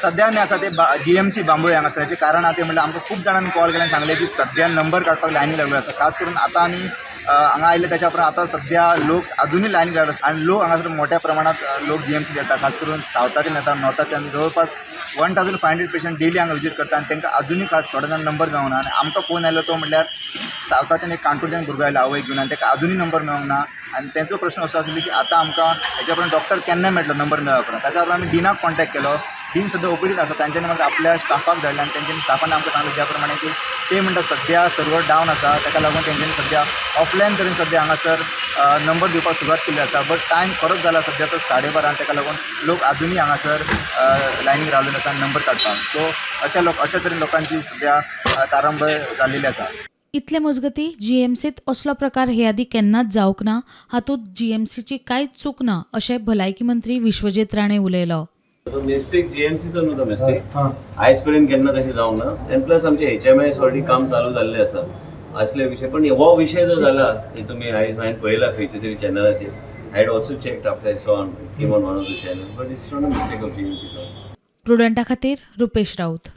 सध्या आमी आसा ते GMC बांबोळे हांगासरचे कारण आहा ते म्हणल्यार आमकां खूब जाणांनी कॉल केले सांगले की सध्या नंबर काडपाक लायनी लागलो आसा. खास करून आतां आमी हांगा आयले त्याच्या उपरांत आतां सध्या लोक अजूनय लायनी लागले आसा आनी लोक हांगासर मोठ्या प्रमाणात लोक GMC येता. खास करून सावथाच्यान येता, नॉर्थाच्यान जवळपास 1500 पेशंट डेली हांगा विजीट करता आनी तांकां अजूनय थोड्या जाण नंबर मेळूंक ना. आनी आमकां फोन आयलो तो म्हणल्यार सावथाच्यान एक काणकोणच्यान भुरगो आयला आवयक घेवन आनी ताका अजूनय नंबर मेळूंक ना. आनी तेंचो प्रश्न असो आसलो की आतां आमकां हेच्या उपरांत डॉक्टर केन्ना मेळटलो नंबर मेळ्ळा उपरांत. ताच्या उपरांत आमी डिनाक कॉन्टॅक्ट केलो. डीन सद्या ओपीडीत आसा. तांच्यांनी म्हाका आपल्या स्टाफाक धाडलें आनी तेंच्यांनी स्टाफान आमकां सांगलें ज्या प्रमाणे की ते म्हणटा सध्या सर्वर डावन आसा, ताका लागून तेंच्यांनी सध्या ऑफलायन तरेन सध्या हांगासर नंबर दिवपाक सुरवात केल्ली आसा. बट टायम खरोच जाला सध्या तो 12:30 ताका लागून लोक अजूनय हांगासर लायनीक रावलेले आसा नंबर काडपाक. सो अशा तरेन लोकांची सध्या तारांबळ जाल्लेली आसा. इतले मजगतीं GMCत असलो प्रकार हे आदी केन्नाच जावंक ना. हातूंत GMCची कांयच चूक ना अशें भलायकी मंत्री विश्वजीत राणे उलयलो. मिस्टेक GMCचो न्हू तो मिस्टेक आयज पर्यंत केन्ना तशें जावंक ना. एन प्लस आमचे HMIS ऑलरेडी काम चालू जाल्लें आसा असले विशय. पण हो विशय जो जाला हे तुमी आयज हांवें पळयला खंयच्या तरी चॅनलाचेर. I had also checked after I saw came on one of the channel but it's not a mistake of GMC. प्रुडंटा खातीर रुपेश राऊत.